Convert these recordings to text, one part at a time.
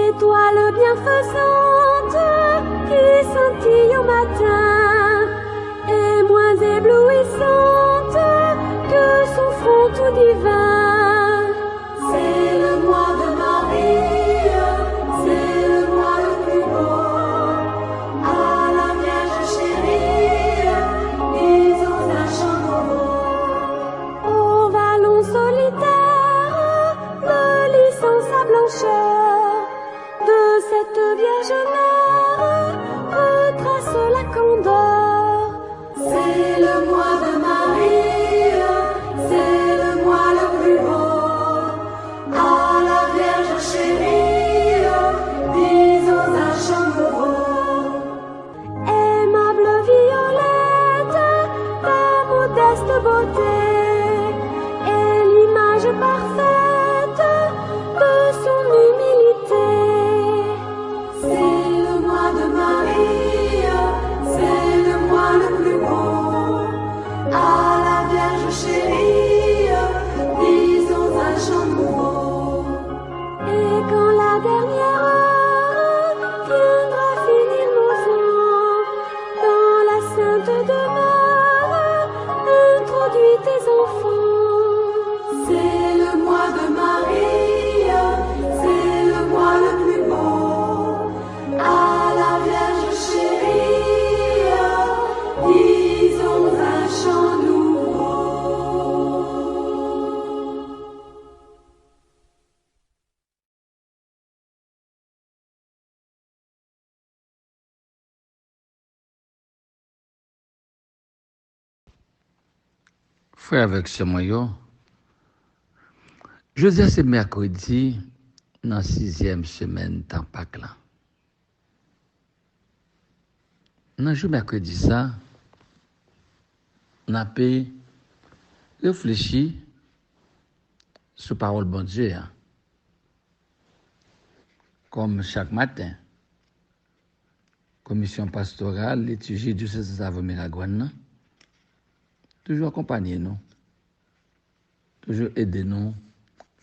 Étoile bienfaisante qui scintille au matin est moins éblouissante que son front tout divin. C'est le mois de Marie, c'est le mois le plus beau. À la Vierge chérie, disons un chant nouveau. Au vallon solitaire, le lys sa blancheur, de cette Vierge Mère retrace la candeur. C'est le mois de Marie, c'est le mois le plus beau. À la Vierge chérie, disons un chant nouveau. Aimable Violette, ta modeste beauté est l'image parfaite de son humilité. C'est le mois de Marie, c'est le mois le plus beau. À la Vierge chérie, disons un chant nouveau. Et quand la dernière heure viendra finir nos ans, dans la sainte demeure, introduis tes enfants. C'est le mois de Marie, c'est le mois le plus beau. À la Vierge chérie, disons un chant nouveau. Frère avec ce moyen, jeudi c'est mercredi, dans la 6e semaine temps Pâques là. Dans le jour mercredi ça, on a pu réfléchir sur la parole de bon Dieu. Comme chaque matin, commission pastorale, liturgie du César Miragouane, toujours accompagner nous, toujours aider nous,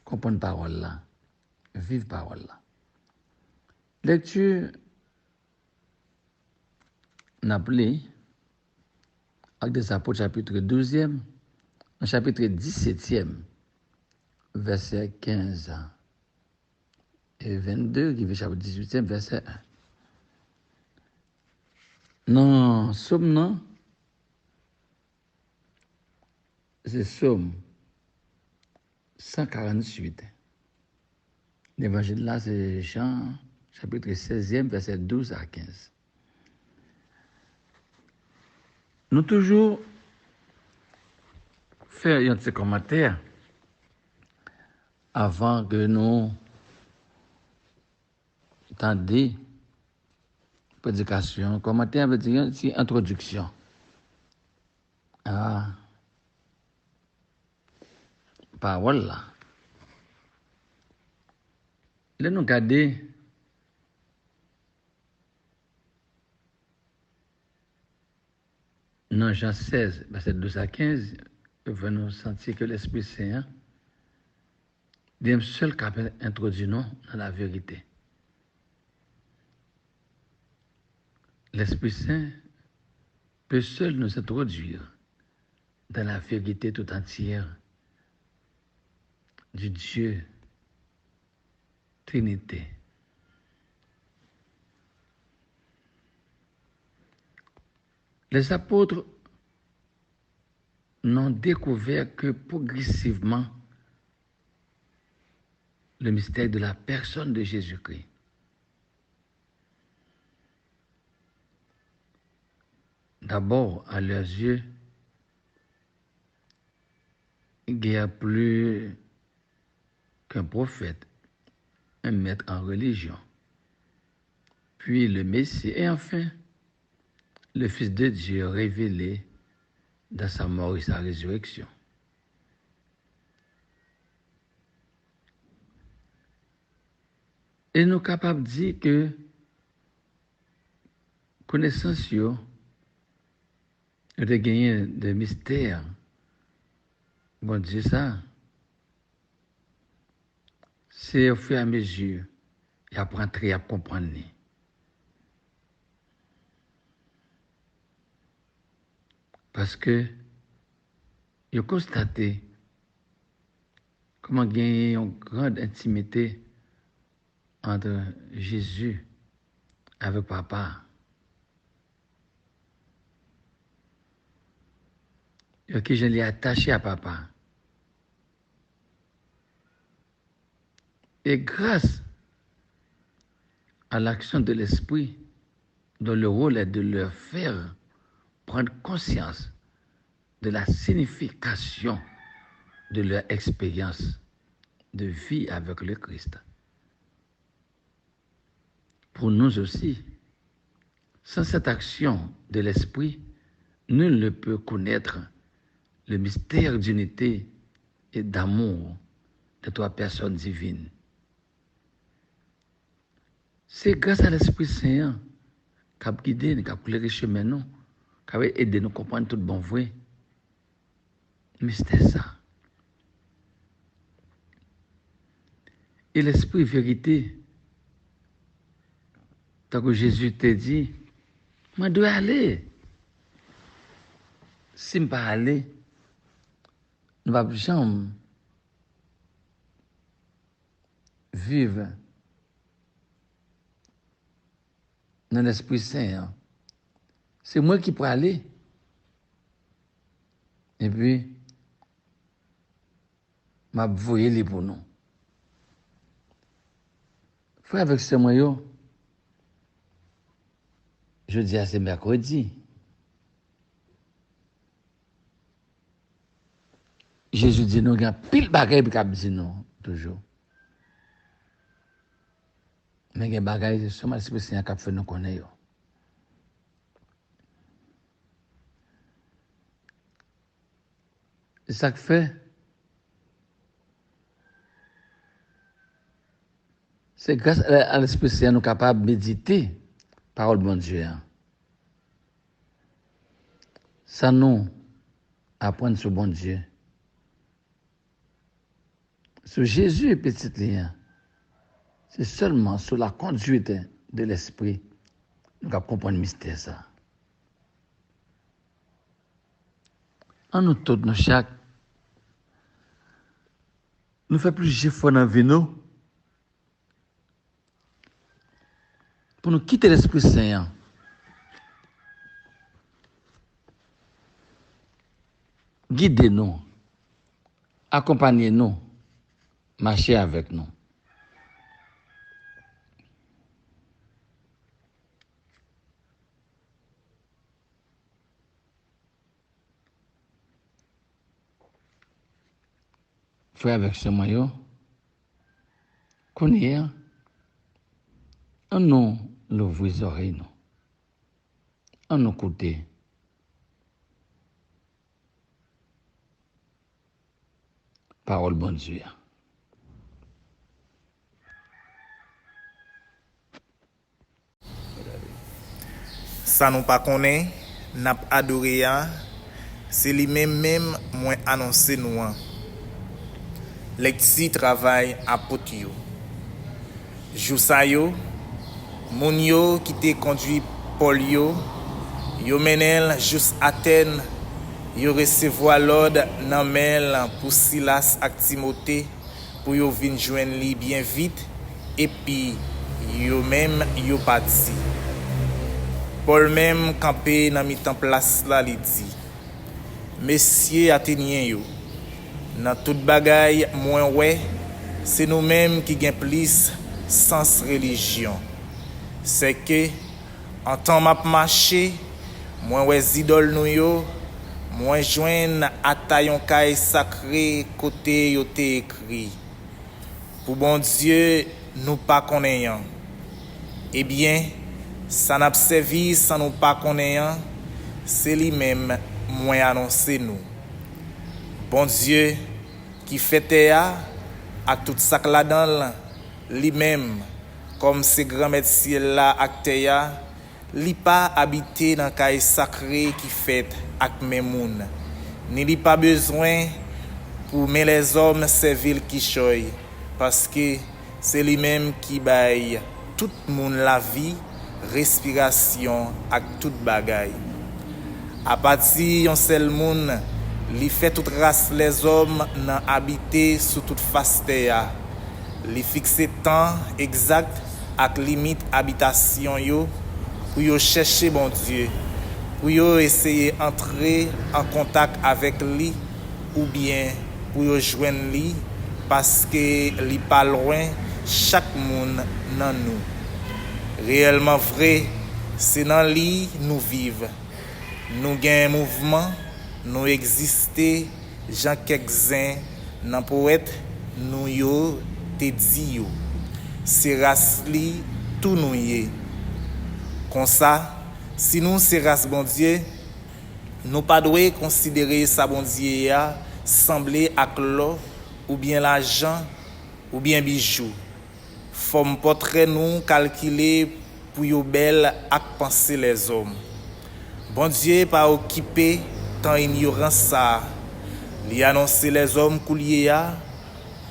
comprendre la parole là, vivre la parole là. Lecture, on a appelé Actes des Apôtres, chapitre 12e, chapitre 17e, verset 15 et 22, qui veut chapitre 18e, verset 1. Non, Somme, non, c'est Somme 148. L'évangile là, c'est Jean, chapitre 16e, verset 12 à 15. Nous toujours faire un petit commentaire avant que nous entendions prédication. Commentaire veut dire une introduction. Parole là. Là, nous regardons dans Jean 16, verset 12 à 15, nous sentir que l'Esprit Saint est le seul qui peut introduire nous dans la vérité. L'Esprit Saint peut seul nous introduire dans la vérité tout entière du Dieu Trinité. Les apôtres n'ont découvert que progressivement le mystère de la personne de Jésus-Christ. D'abord, à leurs yeux, il n'y a plus qu'un prophète, un maître en religion, puis le Messie, et enfin, le Fils de Dieu révélé dans sa mort et sa résurrection. Et nous sommes capables de dire que connaissance de gagner de mystère. Bon Dieu, ça, c'est au fur et à mesure il a rentré à comprendre. Parce que il a constaté comment gagner une grande intimité entre Jésus avec papa. Et que je l'ai attaché à papa. Et grâce à l'action de l'esprit, dont le rôle est de leur faire prendre conscience de la signification de leur expérience de vie avec le Christ. Pour nous aussi, sans cette action de l'esprit, nul ne peut connaître le mystère d'unité et d'amour de trois personnes divines. C'est grâce à l'Esprit Saint qui a guidé, qui a éclairé le chemin, qui a aidé nous à comprendre tout bon vrai. Mais c'était ça. Et l'Esprit vérité, tant que Jésus t'a dit, je dois aller. Si je ne vais pas aller, nous ne pouvons jamais vivre dans l'Esprit Saint. C'est moi qui peux aller. Et puis, je vais voyer les pour nous. Frère, avec ce moyen, je dis à ce mercredi. Jésus dit nous, il y a pile bagaille qui dit non, toujours. Mais il y a des bagailles, c'est seulement l'Esprit Saint qui fait nous connaître. C'est ça que fait. C'est grâce à l'Esprit Saint nous sommes capables de méditer parole de mon Dieu. Ça nous apprendre sur bon Dieu. Sur Jésus, petit lien. C'est seulement sous la conduite de l'Esprit que nous comprenons le mystère. Ça. En nous tous, nous chaque, nous faisons plus d'efforts dans la vie, nous, pour nous quitter l'Esprit Saint. Guidez-nous, accompagnez-nous, marchez avec nous. Frère avec ce maillot, qu'on y est, on nous l'ouvre les oreilles, nous. On nous écoute. Parole bon Dieu. Ça nous pas connaît, n'a pas adoré, c'est lui-même moins annoncé nous. Les petits travail à potio. Joussayo, moun yo qui te conduit Paul yo menel juste Athènes, yo recevoir l'ordre nan mel pour Silas ak Timothée pour yo vinn joindre li bien vite et puis yo même yo parti. Paul même campé dans mi-temps place là li dit: Messieurs Athéniens yo, dans toute bagaille moins ouais, c'est nous-mêmes qui gain plus sens religion. C'est que en temps m'a marché, moins ouais idole nou yo, moins joindre à taillon caille sacré côté yo te écrit. Pour bon Dieu nous pas connaissant. Eh bien, ça n'a servi sans nous pas connaissant, c'est lui-même moins annoncé nous. Bon Dieu qui fait théa à tout ça là-dedans, lui-même, comme ces grands médecins là actéa, li pas habité dans caille sacré qui fait avec mes moun. Ni li pas besoin pour mais les hommes servir qui choy parce que c'est lui-même qui baille tout monde la vie, respiration ak tout bagay. À partir yon seul monde, li fait toute race les hommes nan habiter sous toute face terre. Li fixe temps exact ak limite habitation yo pour yo chercher bon Dieu, pour yo essayer entrer en contact avec lui ou bien pour yo joindre lui parce que li pas loin chaque monde nan nous. Réellement vrai, c'est dans lui nous vivons. Nous gagnons mouvement, nous existons, Jean quelques-uns dans poète nous yo te dit yo. C'est race li tout nous yé. Comme ça, si nous c'est race bon Dieu, nous pas doit considérer ça bon Dieu ya semblé ak l'or ou bien l'argent ou bien bijoux. Faut portrait nous calculer pour yo belle ak penser les hommes. Bon Dieu pas occupé tant ignorant ça. Li annoncer les hommes coulier ya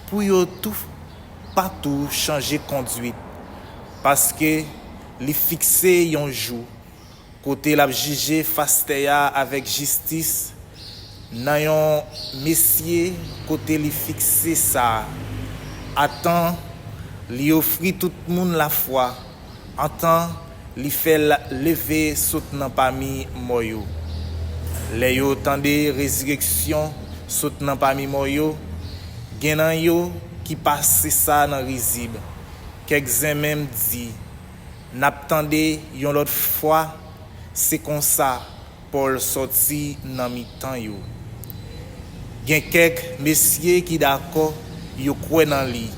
pour yo tout partout changer conduite parce que li fixé yon jour côté la juger face ya avec justice nan yon messier côté li fixé ça attend li offri tout monde la foi en temps li fait lever saute nan parmi moyo les yo tande résurrection saute nan parmi moyo genan yo qui passe ça dans risible quelques-uns même dit n'attendez yon l'autre fois c'est comme ça Paul sorti dans mi-temps yo gen quelques messieurs qui d'accord yo croit dans lui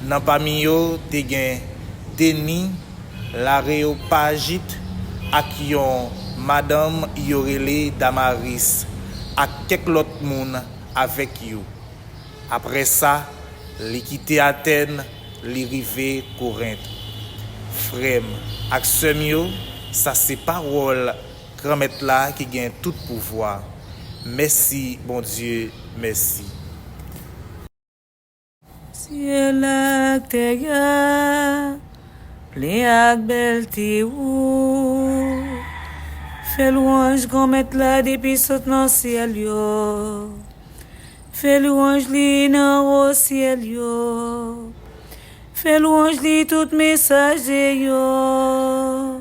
nan parmi yo te gen Denis l'Aréopagite ak yon madame yorele Damaris ak quelques l'autre monde avec yo. Après ça, li quitte Athènes, li rive Corinthe. Frère, ak sœur yo, ça c'est parole grand maître là qui gagne tout pouvoir. Merci bon Dieu, merci. Ciel ak terre, plein ak belté ou, fais louange grand maître là depuis saute dans ciel yo. Fais louange li nan au ciel yo. Fais louange li tout messager yo.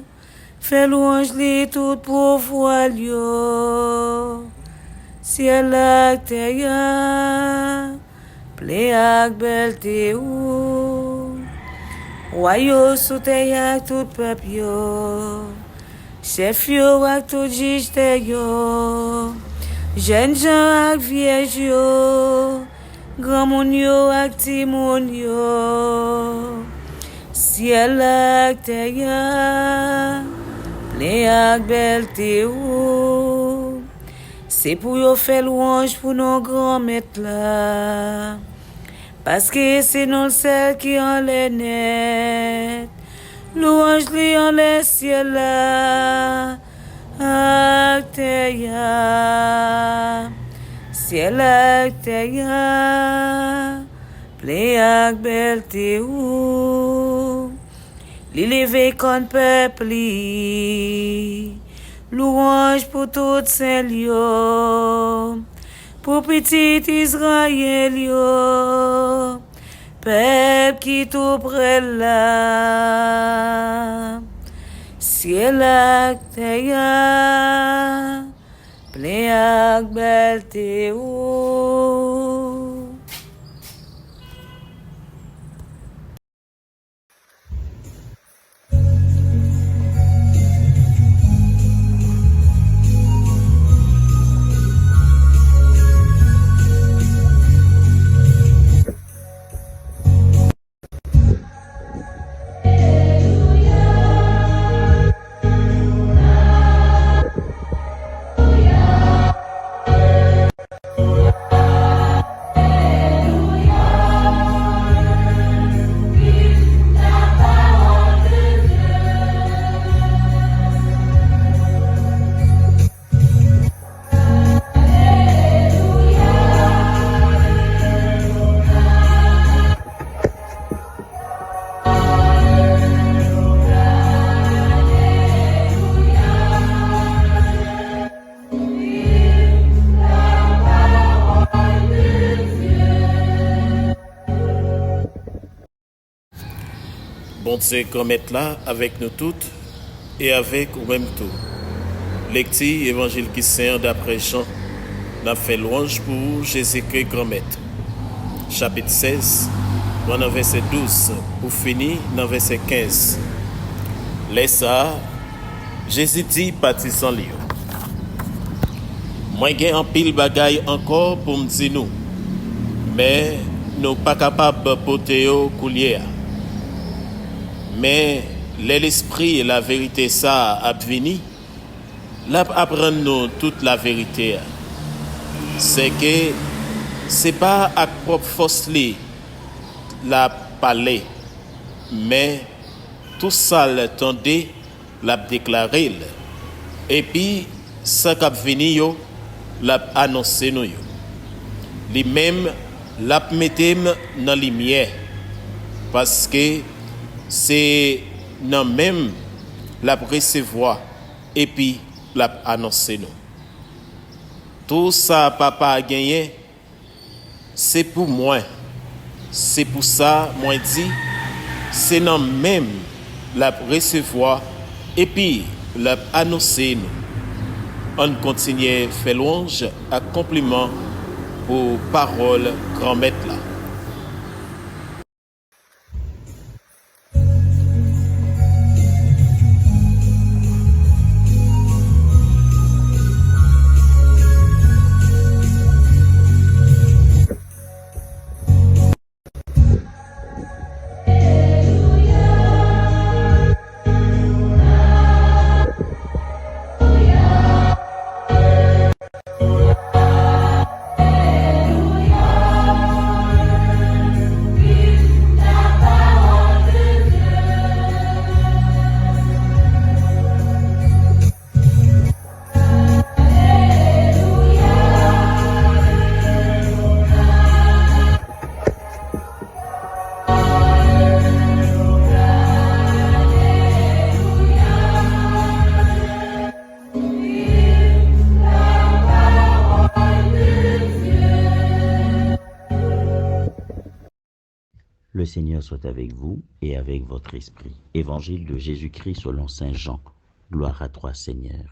Fais louange li tout pouvoir yo. Ciel ak terre, plein ak belté ou. Royo sous terre ak tout peuple yo. Chef yo ak tout juge te yo. Jeunes gens ak vierge yo, grand moun yo ak ti moun yo. Ciel ak terre, plein ak belté ou. C'est pour yo faire louange pour nos grands maîtres là. Parce que c'est nous celle qui en les net. Louange li en les ciel là. Ak terre, ciel ak terre, plein ak belté ou. Li leve kon peuple li, louange pour tout saint yo, pour petit Israël yo, peuple qui tout près là. Ciel ak terre, plein ak belté ou. Bon Dieu, grand maître là, avec nous toutes et avec ou même tout. Lecture évangile qui sert d'après Jean, n'a fait louange pour Jésus-Christ grand maître. Chapitre 16, dans le verset 12, pour finir dans le verset 15. Laisse ça, Jésus dit, parti sans lieu. Moi, j'ai un pile bagaille encore pour me dire nous, mais nous pas capables de porter au coulier. Mais l'esprit et la vérité, ça a venu, là, apprendre-nous toute la vérité. C'est que c'est pas à propre force la parler, mais tout ça l'attendait, l'a déclaré. Et puis, ça qui a venu, l'a annoncé nous. Lui-même, l'a metté dans la lumière. Parce que c'est non même la recevoir et puis l'a annoncé nous. Tout ça, papa a gagné, c'est pour moi. C'est pour ça, moi dit, c'est non même la recevoir et puis la annoncer nous. On continue à faire louange à compliment pour parole grand maître là. Le Seigneur soit avec vous et avec votre esprit. Évangile de Jésus-Christ selon saint Jean. Gloire à toi, Seigneur.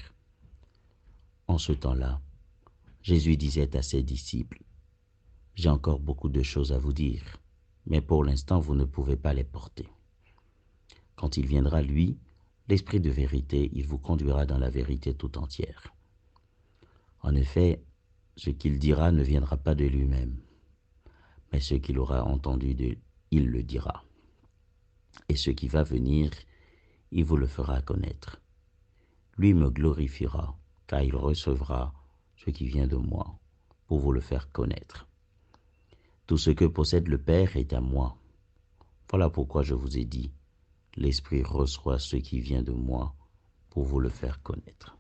En ce temps-là, Jésus disait à ses disciples, « J'ai encore beaucoup de choses à vous dire, mais pour l'instant vous ne pouvez pas les porter. Quand il viendra, lui, l'Esprit de vérité, il vous conduira dans la vérité tout entière. En effet, ce qu'il dira ne viendra pas de lui-même, mais ce qu'il aura entendu il le dira. Et ce qui va venir, il vous le fera connaître. Lui me glorifiera, car il recevra ce qui vient de moi, pour vous le faire connaître. Tout ce que possède le Père est à moi. Voilà pourquoi je vous ai dit, l'Esprit reçoit ce qui vient de moi, pour vous le faire connaître.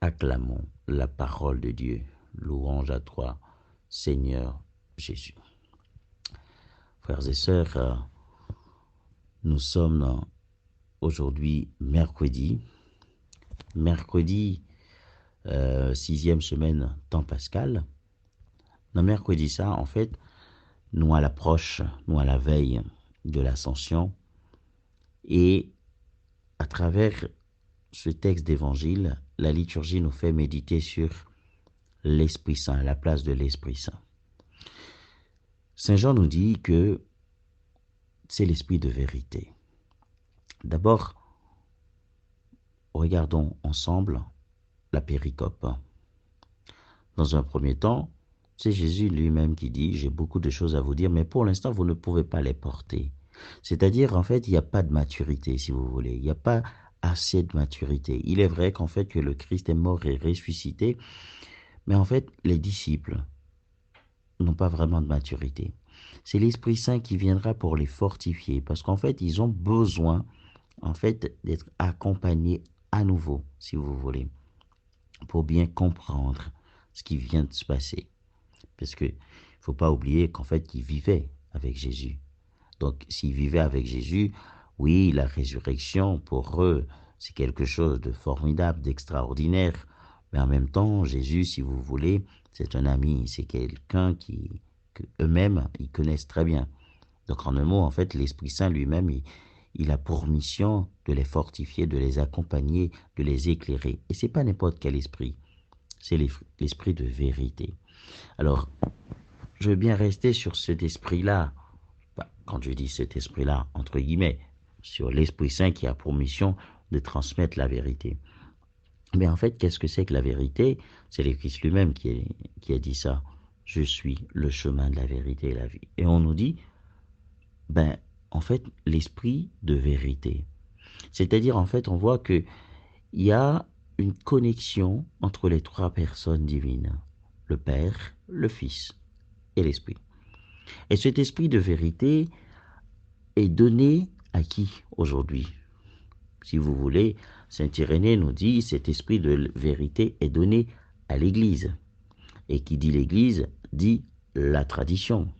Acclamons la parole de Dieu. Louange à toi, Seigneur Jésus. Frères et sœurs, nous sommes aujourd'hui mercredi, 6e semaine temps pascal. Dans mercredi ça, en fait, nous à l'approche, nous à la veille de l'Ascension, et à travers ce texte d'évangile, la liturgie nous fait méditer sur l'Esprit Saint, la place de l'Esprit Saint. Saint Jean nous dit que c'est l'esprit de vérité. D'abord, regardons ensemble la péricope. Dans un premier temps, c'est Jésus lui-même qui dit « J'ai beaucoup de choses à vous dire, mais pour l'instant, vous ne pouvez pas les porter. » C'est-à-dire, en fait, il n'y a pas de maturité, si vous voulez. Il n'y a pas assez de maturité. Il est vrai qu'en fait, que le Christ est mort et ressuscité, mais en fait, les disciples n'ont pas vraiment de maturité. C'est l'Esprit Saint qui viendra pour les fortifier, parce qu'en fait, ils ont besoin, en fait, d'être accompagnés à nouveau, si vous voulez, pour bien comprendre ce qui vient de se passer. Parce que faut pas oublier qu'en fait, ils vivaient avec Jésus. Donc, s'ils vivaient avec Jésus, oui, la résurrection, pour eux, c'est quelque chose de formidable, d'extraordinaire. Mais en même temps, Jésus, si vous voulez, c'est un ami, c'est quelqu'un que eux-mêmes, ils connaissent très bien. Donc, en un mot, en fait, l'Esprit Saint lui-même, il a pour mission de les fortifier, de les accompagner, de les éclairer. Et c'est pas n'importe quel esprit, c'est l'esprit de vérité. Alors, je veux bien rester sur cet esprit-là. Quand je dis cet esprit-là, entre guillemets, sur l'Esprit Saint qui a pour mission de transmettre la vérité. Mais en fait, qu'est-ce que c'est que la vérité? C'est le Christ lui-même qui a dit ça. Je suis le chemin de la vérité et la vie. Et on nous dit, en fait, l'esprit de vérité. C'est-à-dire, en fait, on voit qu'il y a une connexion entre les trois personnes divines, le Père, le Fils et l'Esprit. Et cet esprit de vérité est donné à qui aujourd'hui? Si vous voulez, Saint Irénée nous dit, cet esprit de vérité est donné à l'Église. Et qui dit l'Église, dit la tradition.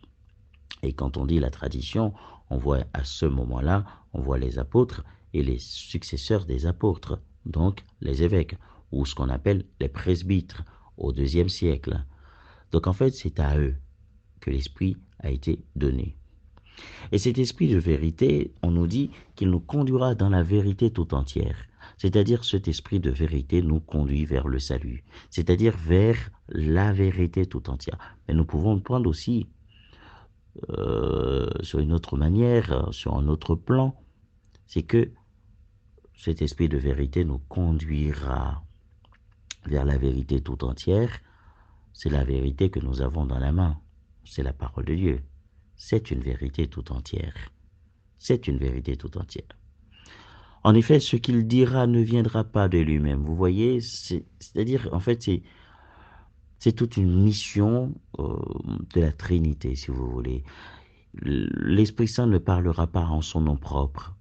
Et quand on dit la tradition, on voit à ce moment-là, on voit les apôtres et les successeurs des apôtres, donc les évêques, ou ce qu'on appelle les presbytres au IIe siècle. Donc en fait, c'est à eux que l'esprit a été donné. Et cet esprit de vérité, on nous dit qu'il nous conduira dans la vérité tout entière. C'est-à-dire cet esprit de vérité nous conduit vers le salut, c'est-à-dire vers la vérité tout entière. Mais nous pouvons le prendre aussi sur une autre manière, sur un autre plan, c'est que cet esprit de vérité nous conduira vers la vérité tout entière. C'est la vérité que nous avons dans la main, c'est la parole de Dieu. C'est une vérité tout entière. C'est une vérité tout entière. En effet, ce qu'il dira ne viendra pas de lui-même. Vous voyez, c'est-à-dire, en fait, c'est toute une mission de la Trinité, si vous voulez. L'Esprit Saint ne parlera pas en son nom propre.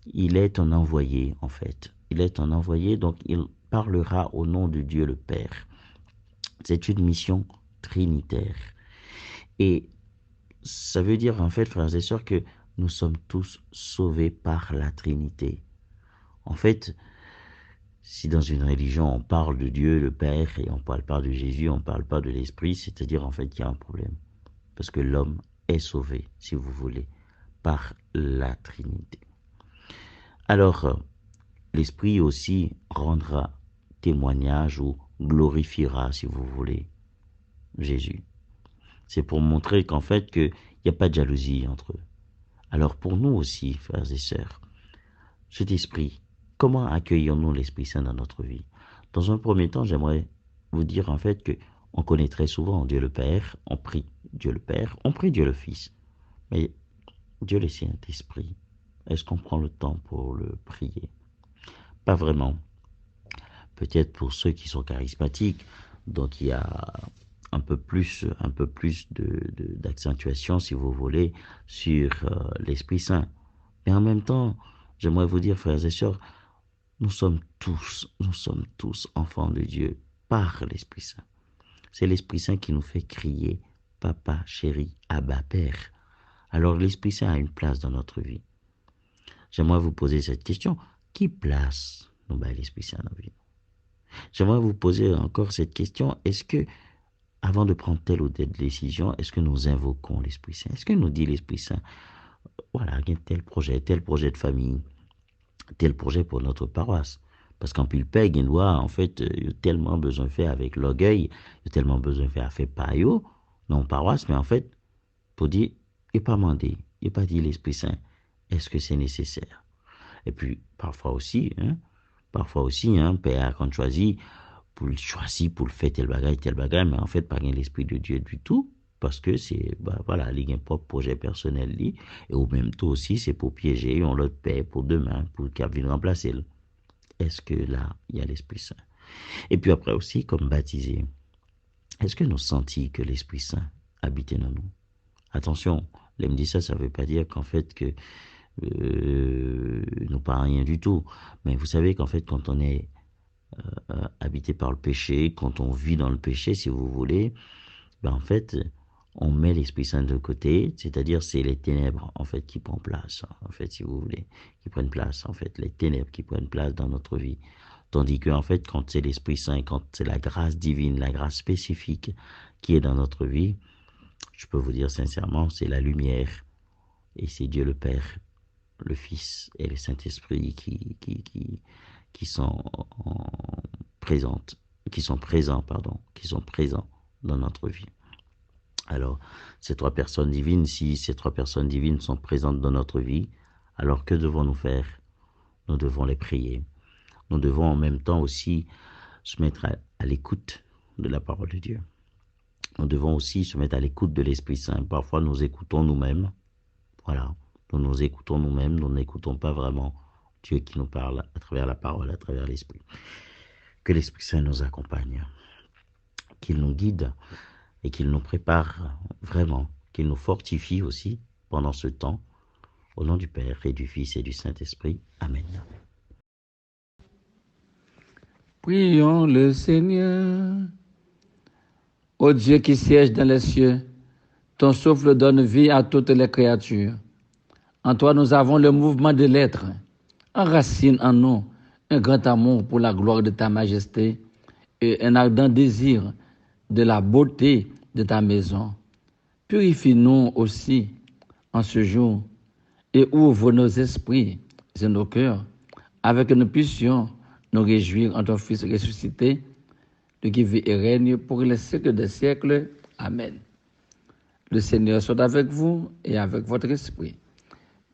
Il est un envoyé, en fait. Il est un envoyé, donc il parlera au nom de Dieu le Père. C'est une mission trinitaire. Et ça veut dire, en fait, frères et sœurs, que nous sommes tous sauvés par la Trinité. En fait, si dans une religion on parle de Dieu, le Père, et on ne parle pas de Jésus, on ne parle pas de l'Esprit, c'est-à-dire en fait qu'il y a un problème. Parce que l'homme est sauvé, si vous voulez, par la Trinité. Alors, l'Esprit aussi rendra témoignage ou glorifiera, si vous voulez, Jésus. C'est pour montrer qu'en fait, qu'il n'y a pas de jalousie entre eux. Alors pour nous aussi, frères et sœurs, cet esprit, comment accueillons-nous l'Esprit Saint dans notre vie? Dans un premier temps, j'aimerais vous dire en fait que on connaît très souvent Dieu le Père, on prie Dieu le Père, on prie Dieu le Fils. Mais Dieu le Saint-Esprit, est-ce qu'on prend le temps pour le prier? Pas vraiment. Peut-être pour ceux qui sont charismatiques, donc il y a un peu plus d'accentuation, si vous voulez, sur l'Esprit Saint. Mais en même temps, j'aimerais vous dire, frères et sœurs, nous sommes tous enfants de Dieu par l'Esprit Saint. C'est l'Esprit Saint qui nous fait crier « Papa, chéri, Abba, Père ». Alors l'Esprit Saint a une place dans notre vie. J'aimerais vous poser cette question. Qui place l'Esprit Saint dans notre vie? J'aimerais vous poser encore cette question. Est-ce que, avant de prendre telle ou telle décision, est-ce que nous invoquons l'Esprit Saint? Est-ce que nous dit l'Esprit Saint, voilà, il y a tel projet de famille, tel projet pour notre paroisse? Parce qu'en plus, il doit, en fait, il a tellement besoin de faire avec l'orgueil, il a tellement besoin de faire paillot, non paroisse, mais en fait, pour dire, il n'est pas demandé, il n'est pas dit l'Esprit Saint, est-ce que c'est nécessaire? Et puis, parfois aussi, Père, quand on choisit, pour le faire tel bagage, mais en fait, pas l'Esprit de Dieu du tout, parce que c'est, voilà, il y a un propre projet personnel, et au même temps aussi, c'est pour piéger, on l'autre paie pour demain, pour qu'il vienne remplacer. Est-ce que là, il y a l'Esprit Saint? Et puis après aussi, comme baptisé, est-ce que nous sentons que l'Esprit Saint habitait dans nous? Attention, là, me dit ça ne veut pas dire qu'en fait, que nous pas rien du tout. Mais vous savez qu'en fait, quand on est habité par le péché, quand on vit dans le péché, si vous voulez, en fait, on met l'Esprit Saint de côté, c'est-à-dire c'est les ténèbres en fait qui prennent place, en fait, si vous voulez, qui prennent place, en fait, les ténèbres qui prennent place dans notre vie. Tandis que en fait, quand c'est l'Esprit Saint, quand c'est la grâce divine, la grâce spécifique qui est dans notre vie, je peux vous dire sincèrement, c'est la lumière et c'est Dieu le Père, le Fils et le Saint-Esprit qui sont présents dans notre vie. Alors, ces trois personnes divines, si ces trois personnes divines sont présentes dans notre vie, alors que devons-nous faire? Nous devons les prier. Nous devons en même temps aussi se mettre à l'écoute de la parole de Dieu. Nous devons aussi se mettre à l'écoute de l'Esprit Saint. Parfois, nous écoutons nous-mêmes. Voilà, nous écoutons nous-mêmes, nous n'écoutons pas vraiment Dieu qui nous parle à travers la parole, à travers l'Esprit. Que l'Esprit Saint nous accompagne, qu'il nous guide et qu'il nous prépare vraiment, qu'il nous fortifie aussi pendant ce temps. Au nom du Père et du Fils et du Saint-Esprit. Amen. Prions le Seigneur. Ô Dieu qui siège dans les cieux, ton souffle donne vie à toutes les créatures. En toi, nous avons le mouvement de l'être. Enracine en nous un grand amour pour la gloire de ta majesté et un ardent désir de la beauté de ta maison. Purifie-nous aussi en ce jour et ouvre nos esprits et nos cœurs, avec que nous puissions nous réjouir en ton Fils ressuscité, de qui vit et règne pour les siècles des siècles. Amen. Le Seigneur soit avec vous et avec votre esprit.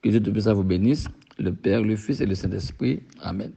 Que Dieu Tout-Puissant vous bénisse, le Père, le Fils et le Saint-Esprit. Amen.